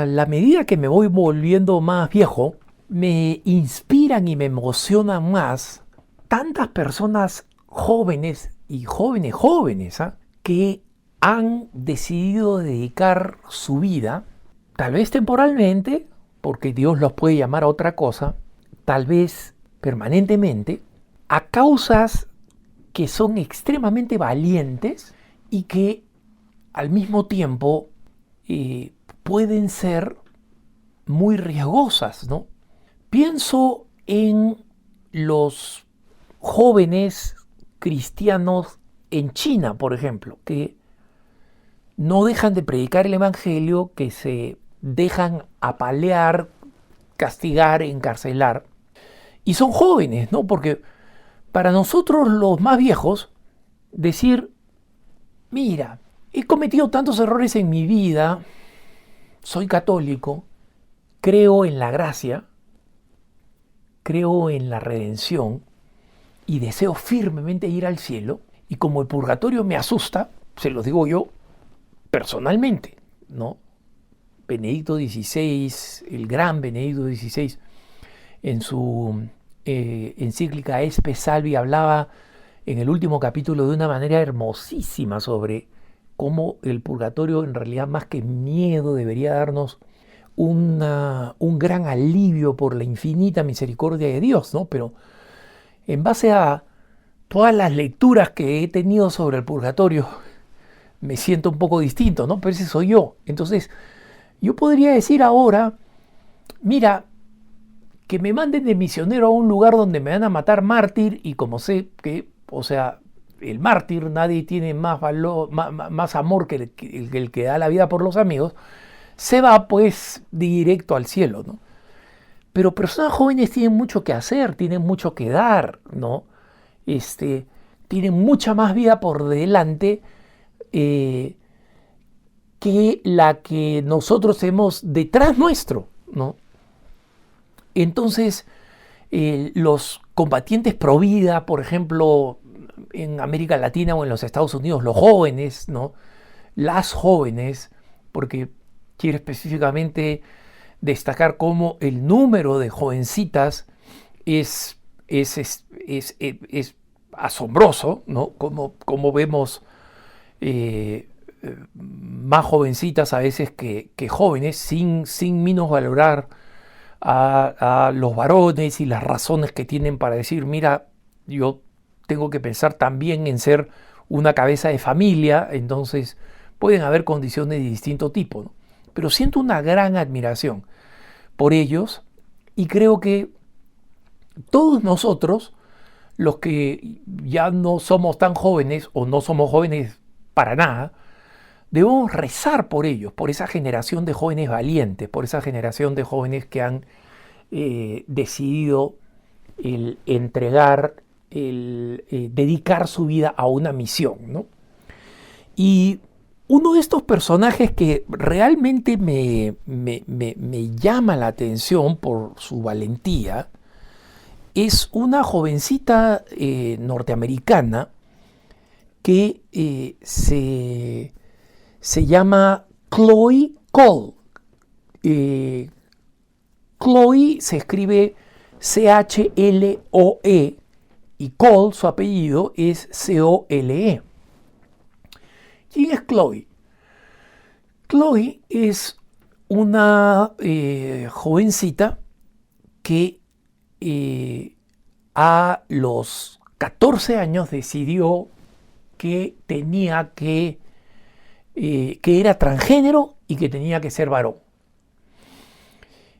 a la medida que me voy volviendo más viejo, me inspiran y me emocionan más tantas personas jóvenes y jóvenes, ¿ah? Que han decidido dedicar su vida, tal vez temporalmente, porque Dios los puede llamar a otra cosa, tal vez permanentemente, a causas que son extremadamente valientes y que al mismo tiempo pueden ser muy riesgosas, ¿no? Pienso en los jóvenes cristianos en China, por ejemplo, que no dejan de predicar el evangelio, que se dejan apalear, castigar, encarcelar, y son jóvenes, ¿no? Porque para nosotros los más viejos, decir, mira, he cometido tantos errores en mi vida, soy católico, creo en la gracia, creo en la redención y deseo firmemente ir al cielo, y como el purgatorio me asusta, se los digo yo personalmente, ¿no? Benedicto XVI, el gran Benedicto XVI, en su encíclica Espe Salvi hablaba en el último capítulo de una manera hermosísima sobre cómo el purgatorio en realidad más que miedo debería darnos un gran alivio por la infinita misericordia de Dios, ¿no? Pero en base a todas las lecturas que he tenido sobre el purgatorio, me siento un poco distinto, ¿no? Pero ese soy yo. Entonces, yo podría decir ahora, mira, que me manden de misionero a un lugar donde me van a matar mártir, y como sé que, o sea, el mártir, nadie tiene más valor, más amor que el que da la vida por los amigos, se va pues directo al cielo, ¿no? Pero personas jóvenes tienen mucho que hacer, tienen mucho que dar, ¿no? Tienen mucha más vida por delante que la que nosotros hemos detrás nuestro, ¿no? Entonces, los combatientes pro vida, por ejemplo, en América Latina o en los Estados Unidos, los jóvenes, ¿no? Las jóvenes, porque quiero específicamente destacar cómo el número de jovencitas es asombroso, ¿no? Como vemos más jovencitas a veces que jóvenes, sin menosvalorar a los varones y las razones que tienen para decir, mira, yo tengo que pensar también en ser una cabeza de familia, entonces pueden haber condiciones de distinto tipo, ¿no? Pero siento una gran admiración por ellos, y creo que todos nosotros, los que ya no somos tan jóvenes o no somos jóvenes para nada, debemos rezar por ellos, por esa generación de jóvenes valientes, por esa generación de jóvenes que han decidido el entregar, dedicar su vida a una misión, ¿no? Y uno de estos personajes que realmente me llama la atención por su valentía es una jovencita norteamericana que se llama Chloe Cole. Chloe se escribe Chloe y Cole, su apellido, es Cole. ¿Quién es Chloe? Chloe es una jovencita que a los 14 años decidió que tenía que era transgénero y que tenía que ser varón.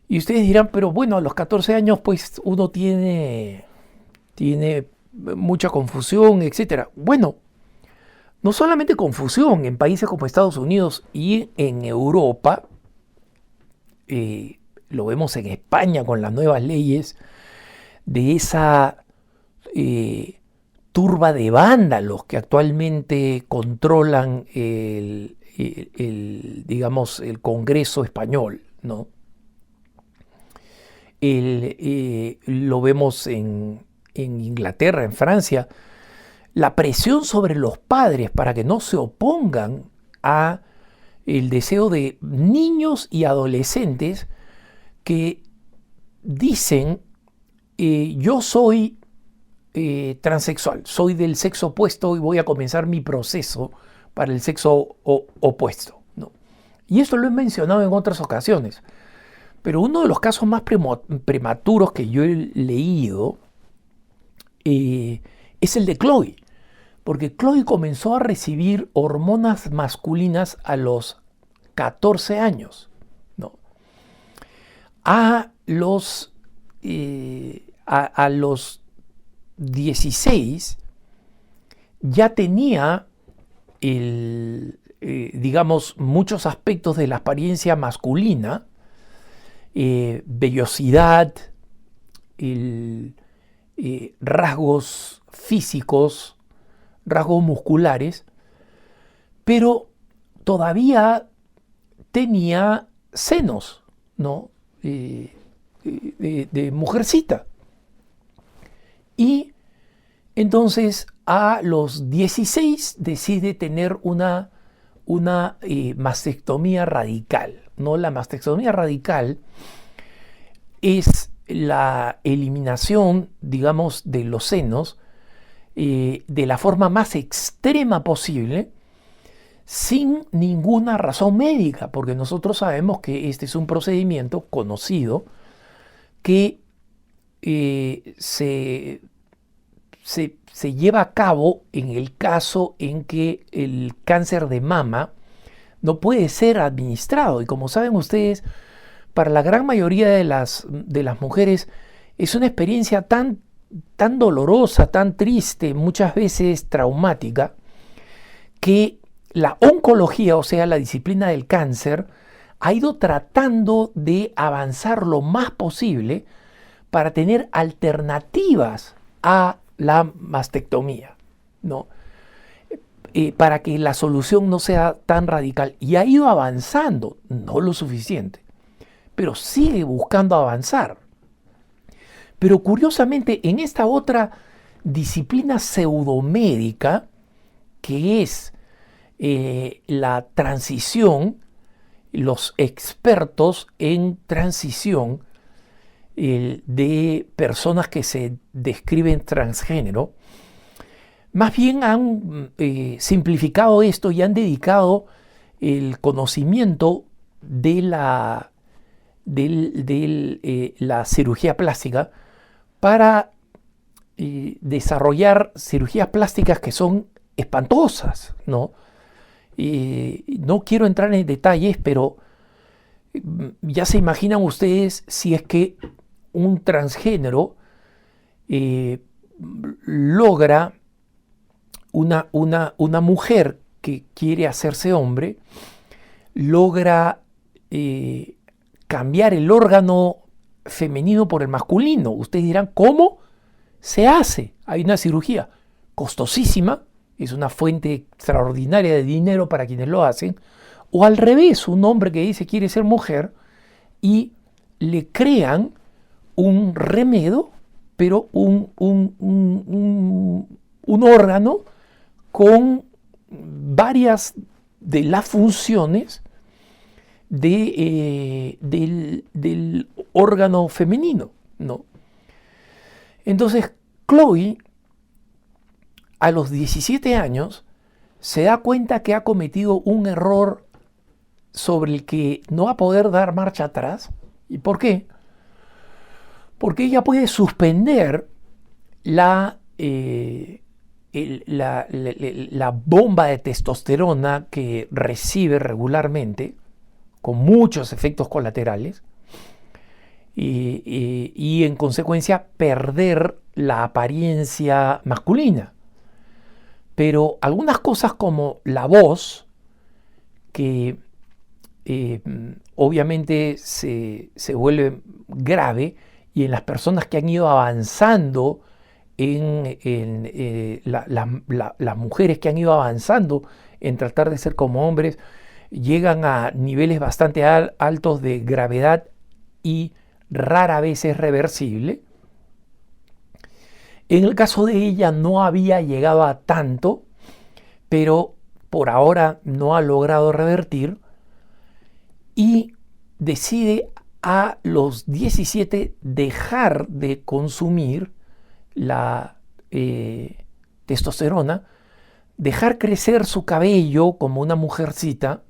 Y ustedes dirán, pero bueno, a los 14 años pues uno tiene mucha confusión, etc. Bueno, no solamente confusión, en países como Estados Unidos y en Europa, lo vemos en España con las nuevas leyes de esa turba de vándalos que actualmente controlan digamos, el Congreso español, ¿no? Lo vemos en Inglaterra, en Francia, la presión sobre los padres para que no se opongan a el deseo de niños y adolescentes que dicen, yo soy transexual, soy del sexo opuesto y voy a comenzar mi proceso para el sexo opuesto, ¿no? Y esto lo he mencionado en otras ocasiones, pero uno de los casos más prematuros que yo he leído es el de Chloe, porque Chloe comenzó a recibir hormonas masculinas a los 14 años, ¿no? A los 16 ya tenía digamos, muchos aspectos de la apariencia masculina, vellosidad, rasgos físicos, rasgos musculares, pero todavía tenía senos, ¿no? De mujercita. Y entonces a los 16 decide tener una mastectomía radical, ¿no? La mastectomía radical es la eliminación, digamos, de los senos de la forma más extrema posible, sin ninguna razón médica, porque nosotros sabemos que este es un procedimiento conocido que se lleva a cabo en el caso en que el cáncer de mama no puede ser administrado. Y como saben ustedes, para la gran mayoría de las mujeres es una experiencia tan dolorosa, tan triste, muchas veces traumática, que la oncología, o sea, la disciplina del cáncer, ha ido tratando de avanzar lo más posible para tener alternativas a la mastectomía, ¿no? Para que la solución no sea tan radical. Y ha ido avanzando, no lo suficiente, pero sigue buscando avanzar. Pero curiosamente, en esta otra disciplina pseudomédica, que es la transición, los expertos en transición de personas que se describen transgénero, más bien han simplificado esto y han dedicado el conocimiento de la cirugía plástica para desarrollar cirugías plásticas que son espantosas, ¿no? No quiero entrar en detalles, pero ya se imaginan ustedes si es que un transgénero logra una mujer que quiere hacerse hombre, logra cambiar el órgano femenino por el masculino. Ustedes dirán, ¿cómo se hace? Hay una cirugía costosísima, es una fuente extraordinaria de dinero para quienes lo hacen, o al revés, un hombre que dice quiere ser mujer y le crean un remedio, pero un órgano con varias de las funciones del órgano femenino, ¿no? Entonces, Chloe, a los 17 años, se da cuenta que ha cometido un error sobre el que no va a poder dar marcha atrás. ¿Y por qué? Porque ella puede suspender la bomba de testosterona que recibe regularmente, con muchos efectos colaterales, y en consecuencia perder la apariencia masculina. Pero algunas cosas como la voz, que obviamente se vuelve grave, y en las personas que han ido avanzando, las mujeres que han ido avanzando en tratar de ser como hombres, llegan a niveles bastante altos de gravedad y rara vez es reversible. En el caso de ella no había llegado a tanto, pero por ahora no ha logrado revertir, y decide a los 17 dejar de consumir la testosterona, dejar crecer su cabello como una mujercita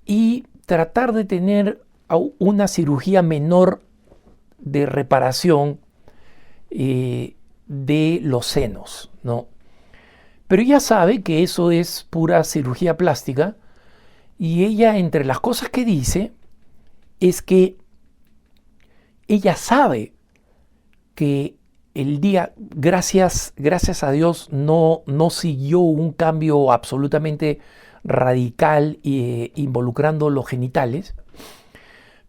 y tratar de tener una cirugía menor de reparación de los senos, ¿no? Pero ella sabe que eso es pura cirugía plástica y ella, entre las cosas que dice, es que ella sabe que el día, gracias a Dios, no siguió un cambio absolutamente radical involucrando los genitales,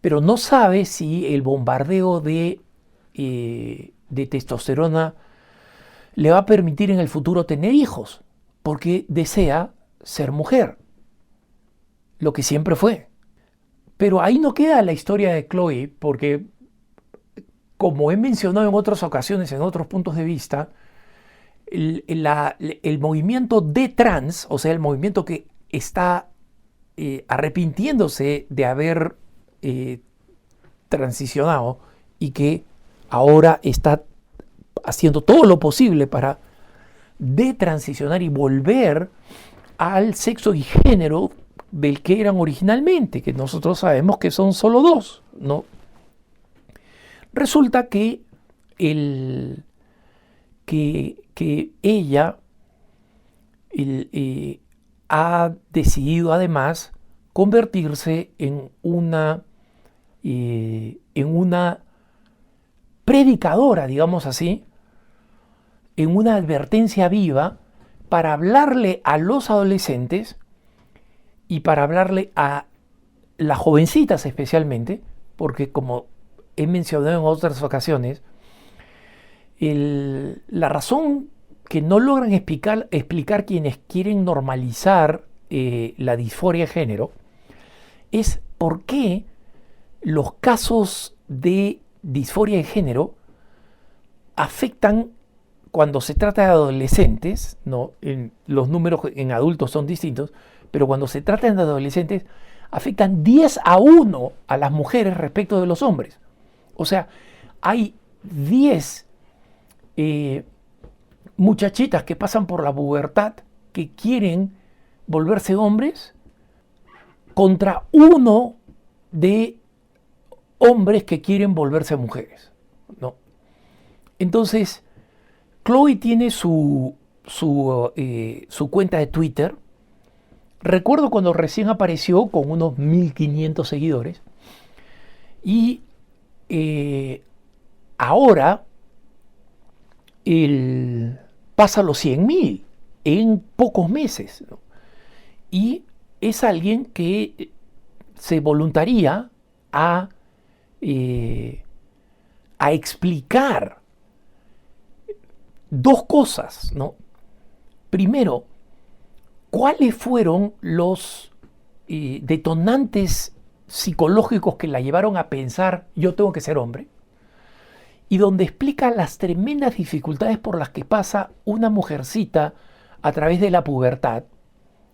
pero no sabe si el bombardeo de testosterona le va a permitir en el futuro tener hijos, porque desea ser mujer, lo que siempre fue. Pero ahí no queda la historia de Chloe, porque como he mencionado en otras ocasiones, en otros puntos de vista, el movimiento de trans, o sea, el movimiento que está arrepintiéndose de haber transicionado y que ahora está haciendo todo lo posible para detransicionar y volver al sexo y género del que eran originalmente, que nosotros sabemos que son solo dos, ¿no? Resulta que ella ha decidido además convertirse en una predicadora, digamos así, en una advertencia viva para hablarle a los adolescentes y para hablarle a las jovencitas especialmente, porque como he mencionado en otras ocasiones, la razón que no logran explicar quienes quieren normalizar la disforia de género es por qué los casos de disforia de género afectan cuando se trata de adolescentes, ¿no? Los números en adultos son distintos, pero cuando se trata de adolescentes afectan 10-1 a las mujeres respecto de los hombres. O sea, hay 10 muchachitas que pasan por la pubertad que quieren volverse hombres contra 1 de hombres que quieren volverse mujeres, ¿no? Entonces, Chloe tiene su cuenta de Twitter. Recuerdo cuando recién apareció con unos 1500 seguidores y ahora pasa los 100.000 en pocos meses, ¿no? Y es alguien que se voluntaría a explicar dos cosas, ¿no? Primero, ¿cuáles fueron los detonantes psicológicos que la llevaron a pensar yo tengo que ser hombre? Y donde explica las tremendas dificultades por las que pasa una mujercita a través de la pubertad,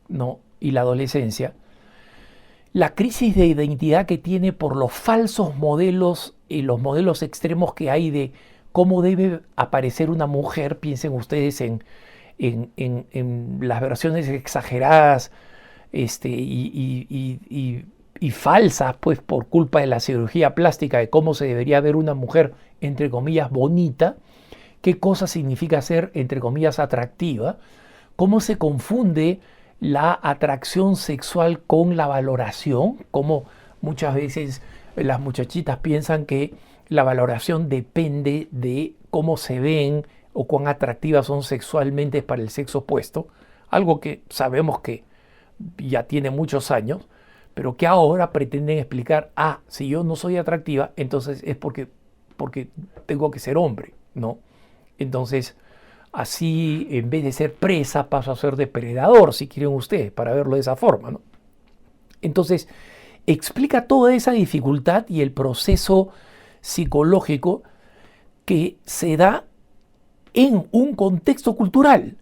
¿no? Y la adolescencia, la crisis de identidad que tiene por los falsos modelos y los modelos extremos que hay de cómo debe aparecer una mujer. Piensen ustedes en las versiones exageradas y falsas, pues por culpa de la cirugía plástica, de cómo se debería ver una mujer, entre comillas, bonita, qué cosa significa ser, entre comillas, atractiva, cómo se confunde la atracción sexual con la valoración, cómo muchas veces las muchachitas piensan que la valoración depende de cómo se ven o cuán atractivas son sexualmente para el sexo opuesto, algo que sabemos que ya tiene muchos años, pero que ahora pretenden explicar, si yo no soy atractiva, entonces es porque tengo que ser hombre, ¿no? Entonces, así, en vez de ser presa, paso a ser depredador, si quieren ustedes, para verlo de esa forma, ¿no? Entonces, explica toda esa dificultad y el proceso psicológico que se da en un contexto cultural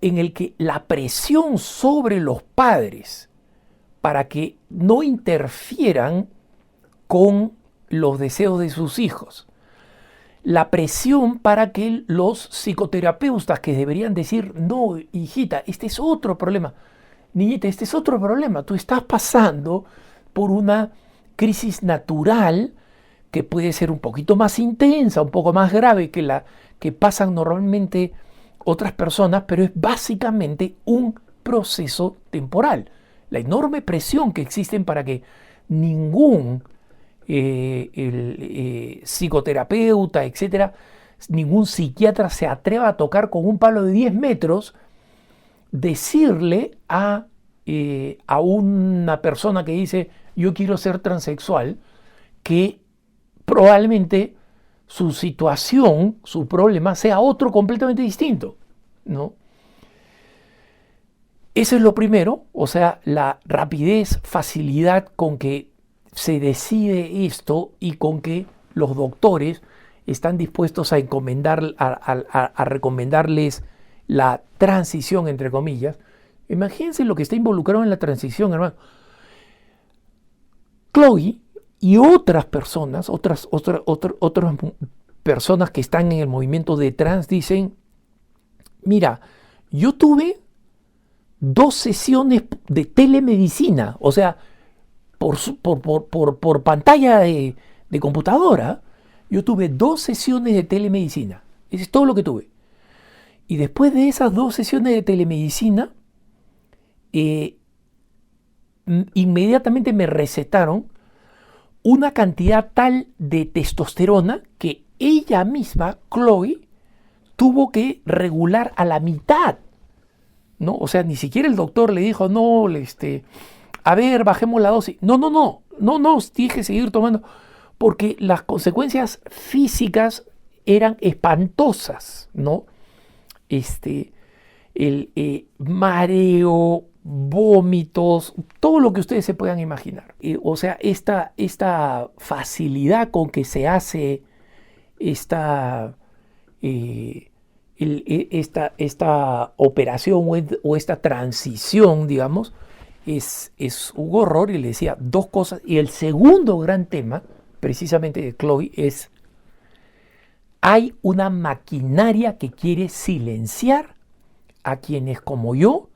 en el que la presión sobre los padres para que no interfieran con los deseos de sus hijos. La presión para que los psicoterapeutas, que deberían decir, no, hijita, este es otro problema, niñita, este es otro problema, tú estás pasando por una crisis natural que puede ser un poquito más intensa, un poco más grave que la que pasan normalmente otras personas, pero es básicamente un proceso temporal. La enorme presión que existen para que ningún psicoterapeuta, etcétera, ningún psiquiatra se atreva a tocar con un palo de 10 metros, decirle a una persona que dice yo quiero ser transexual, que probablemente su situación, su problema sea otro completamente distinto, ¿no? Eso es lo primero, o sea, la rapidez, facilidad con que se decide esto y con que los doctores están dispuestos a recomendarles la transición, entre comillas. Imagínense lo que está involucrado en la transición, hermano. Chloe y otras personas, otras personas que están en el movimiento de trans dicen, mira, yo tuve 2 sesiones de telemedicina, o sea, por pantalla de computadora, yo tuve 2 sesiones de telemedicina. Eso es todo lo que tuve. Y después de esas 2 sesiones de telemedicina, inmediatamente me recetaron una cantidad tal de testosterona que ella misma, Chloe, tuvo que regular a la mitad, ¿no? O sea, ni siquiera el doctor le dijo, no, a ver, bajemos la dosis. No, tienes que seguir tomando, porque las consecuencias físicas eran espantosas, ¿no? Mareo, vómitos, todo lo que ustedes se puedan imaginar. O sea, esta facilidad con que se hace esta operación o esta transición, digamos, es un horror. Y le decía 2 cosas. Y el segundo gran tema, precisamente de Chloe, es: hay una maquinaria que quiere silenciar a quienes, como yo,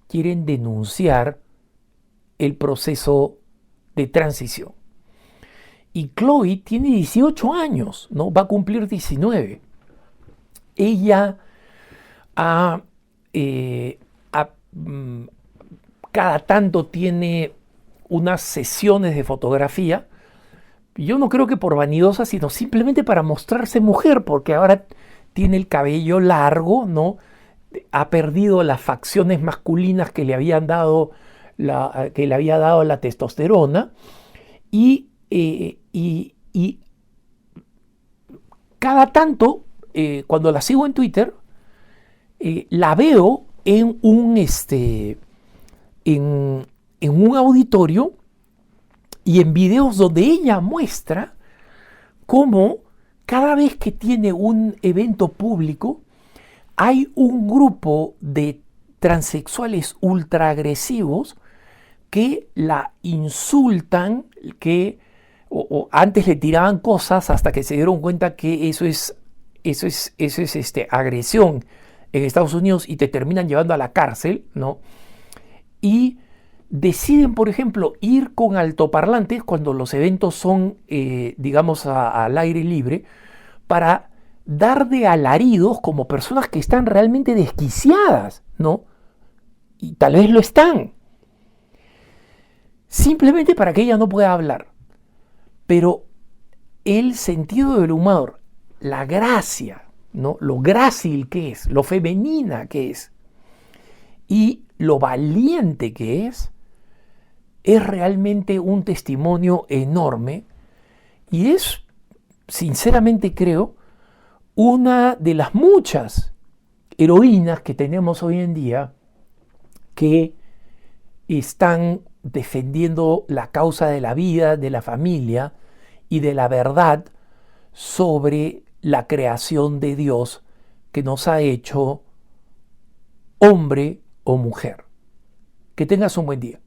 quieren denunciar el proceso de transición. Y Chloe tiene 18 años, ¿no? Va a cumplir 19. Ella cada tanto tiene unas sesiones de fotografía. Yo no creo que por vanidosa, sino simplemente para mostrarse mujer, porque ahora tiene el cabello largo, ¿no? Ha perdido las facciones masculinas que le habían dado la testosterona, y cada tanto, cuando la sigo en Twitter, la veo en un auditorio y en videos donde ella muestra cómo cada vez que tiene un evento público hay un grupo de transexuales ultraagresivos que la insultan, que antes le tiraban cosas hasta que se dieron cuenta que eso es agresión en Estados Unidos y te terminan llevando a la cárcel, ¿no? Y deciden, por ejemplo, ir con altoparlantes cuando los eventos son, digamos, al aire libre, para dar de alaridos como personas que están realmente desquiciadas, ¿no? Y tal vez lo están. Simplemente para que ella no pueda hablar. Pero el sentido del humor, la gracia, ¿no? Lo grácil que es, lo femenina que es, y lo valiente que es realmente un testimonio enorme, y es, sinceramente creo, una de las muchas heroínas que tenemos hoy en día que están defendiendo la causa de la vida, de la familia y de la verdad sobre la creación de Dios que nos ha hecho hombre o mujer. Que tengas un buen día.